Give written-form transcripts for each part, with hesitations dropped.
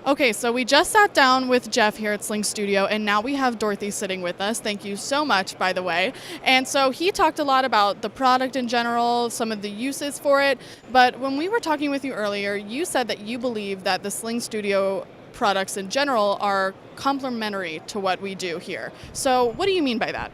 Okay, so we just sat down with Jeff here at Sling Studio, and now we have Dorothy sitting with us. Thank you so much, by the way. And so he talked a lot about the product in general, some of the uses for it. But when we were talking with you earlier, you said that you believe that the Sling Studio products in general are complementary to what we do here. So what do you mean by that?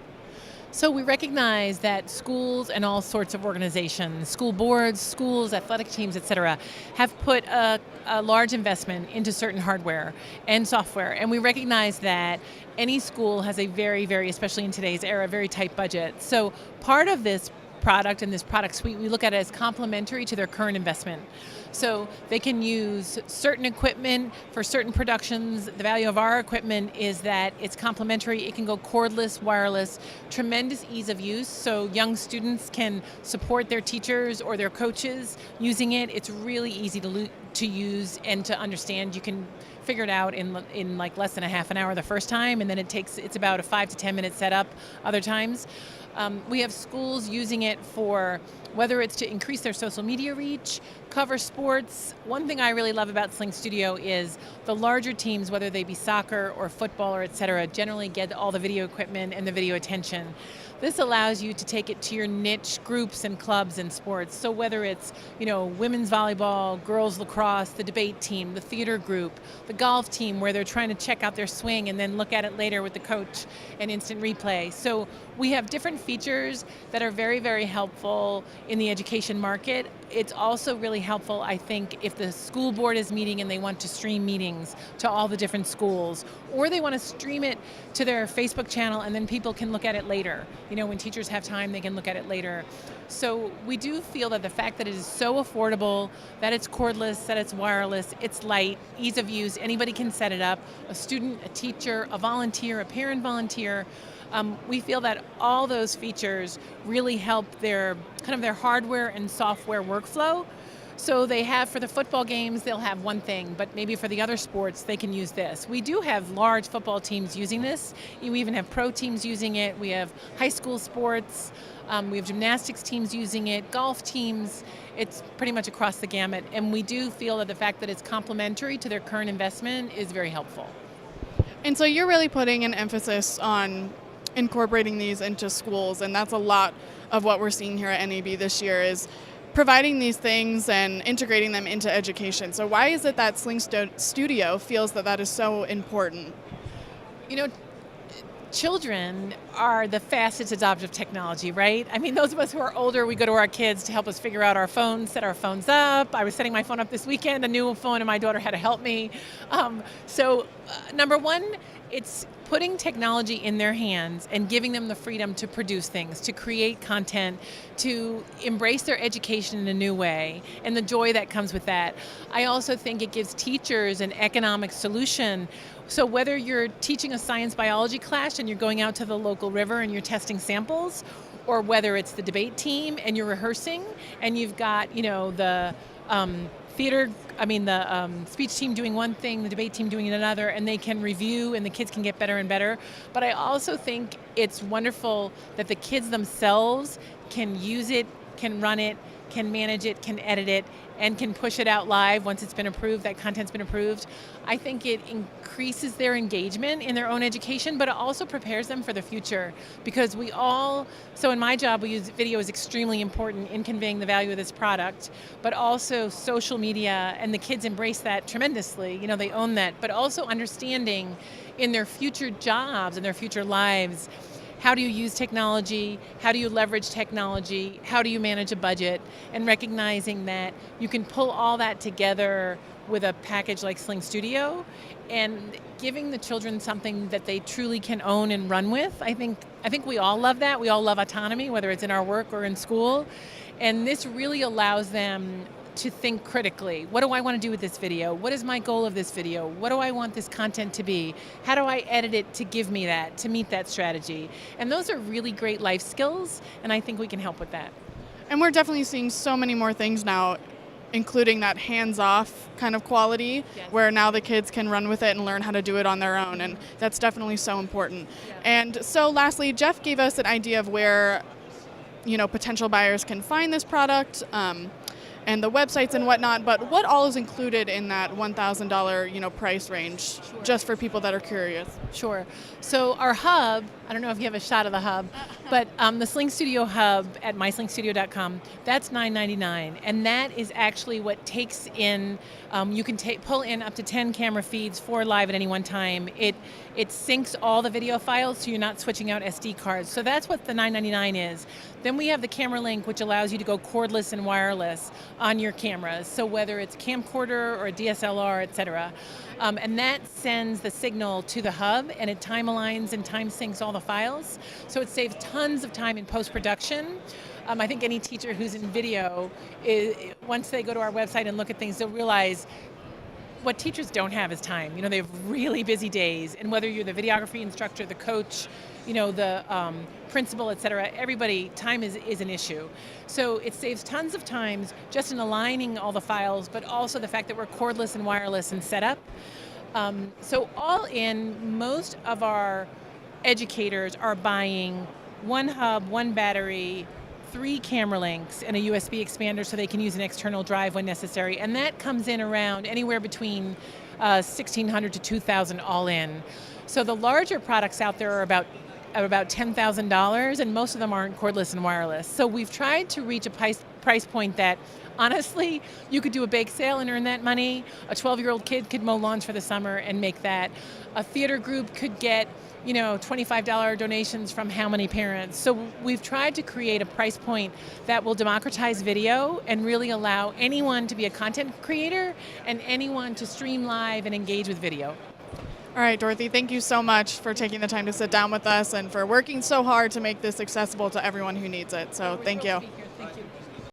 So we recognize that schools and all sorts of organizations, school boards, schools, athletic teams, et cetera, have put a large investment into certain hardware and software. And we recognize that any school has a very, very, especially in today's era, very tight budget. So part of this product and this product suite, we look at it as complementary to their current investment. So they can use certain equipment for certain productions. The value of our equipment is that it's complementary. It can go cordless, wireless, tremendous ease of use. So young students can support their teachers or their coaches using it. It's really easy to use and to understand. You can figure it out in like less than a half an hour the first time, and then it's about a 5 to 10 minute setup other times. We have schools using it for whether it's to increase their social media reach, cover sports. One thing I really love about Sling Studio is the larger teams, whether they be soccer or football or et cetera, generally get all the video equipment and the video attention. This allows you to take it to your niche groups and clubs and sports. So whether it's, women's volleyball, girls lacrosse, the debate team, the theater group, the golf team where they're trying to check out their swing and then look at it later with the coach and instant replay. So we have different features that are very, very helpful in the education market. It's also really helpful, I think, if the school board is meeting and they want to stream meetings to all the different schools, or they want to stream it to their Facebook channel and then people can look at it later. When teachers have time, they can look at it later. So we do feel that the fact that it is so affordable, that it's cordless, that it's wireless, it's light, ease of use, anybody can set it up, a student, a teacher, a volunteer, a parent volunteer. We feel that all those features really help their hardware and software workflow. So they have, for the football games, they'll have one thing, but maybe for the other sports, they can use this. We do have large football teams using this. We even have pro teams using it. We have high school sports. We have gymnastics teams using it, golf teams. It's pretty much across the gamut. And we do feel that the fact that it's complementary to their current investment is very helpful. And so you're really putting an emphasis on incorporating these into schools, and that's a lot of what we're seeing here at NAB this year is providing these things and integrating them into education. So why is it that Sling Studio feels that is so important? Children are the fastest adopters of technology, right? I mean, those of us who are older, we go to our kids to help us figure out our phones, set our phones up. I was setting my phone up this weekend, a new phone, and my daughter had to help me. Number one, it's putting technology in their hands and giving them the freedom to produce things, to create content, to embrace their education in a new way, and the joy that comes with that. I also think it gives teachers an economic solution. So whether you're teaching a science biology class and you're going out to the local river and you're testing samples, or whether it's the debate team and you're rehearsing and you've got, the speech team doing one thing, the debate team doing another, and they can review and the kids can get better and better. But I also think it's wonderful that the kids themselves can use it, can run it, can manage it, can edit it, and can push it out live once it's been approved, that content's been approved. I think it increases their engagement in their own education, but it also prepares them for the future. Because so in my job, we use video is extremely important in conveying the value of this product, but also social media, and the kids embrace that tremendously. They own that, but also understanding in their future jobs and their future lives, how do you use technology? How do you leverage technology? How do you manage a budget? And recognizing that you can pull all that together with a package like Sling Studio and giving the children something that they truly can own and run with. I think we all love that. We all love autonomy, whether it's in our work or in school. And this really allows them to think critically. What do I want to do with this video? What is my goal of this video? What do I want this content to be? How do I edit it to give me that, to meet that strategy? And those are really great life skills, and I think we can help with that. And we're definitely seeing so many more things now, including that hands-off kind of quality, yes, where now the kids can run with it and learn how to do it on their own, and that's definitely so important. Yeah. And so lastly, Jeff gave us an idea of where potential buyers can find this product. and the websites and whatnot, but what all is included in that $1,000 price range, just for people that are curious? Sure. So our hub, I don't know if you have a shot of the hub, but the Sling Studio hub at myslingstudio.com, that's $9.99, and that is actually what takes in, you can pull in up to 10 camera feeds, 4 live at any one time. It syncs all the video files, so you're not switching out SD cards. So that's what the $9.99 is. Then we have the camera link, which allows you to go cordless and wireless on your cameras. So whether it's camcorder or a DSLR, et cetera. And that sends the signal to the hub, and it time aligns and time syncs all the files. So it saves tons of time in post-production. I think any teacher who's in video, once they go to our website and look at things, they'll realize what teachers don't have is time. They have really busy days, and whether you're the videography instructor, the coach, the principal, et cetera, everybody, time is an issue. So it saves tons of time just in aligning all the files, but also the fact that we're cordless and wireless and set up. So all in, most of our educators are buying one hub, one battery, 3 camera links, and a USB expander so they can use an external drive when necessary. And that comes in around anywhere between $1,600 to $2,000 all in. So the larger products out there are about $10,000, and most of them aren't cordless and wireless. So we've tried to reach a price point that, honestly, you could do a bake sale and earn that money. A 12-year-old kid could mow lawns for the summer and make that. A theater group could get $25 donations from how many parents. So we've tried to create a price point that will democratize video and really allow anyone to be a content creator and anyone to stream live and engage with video. All right, Dorothy, thank you so much for taking the time to sit down with us and for working so hard to make this accessible to everyone who needs it. So thank you. Thank you.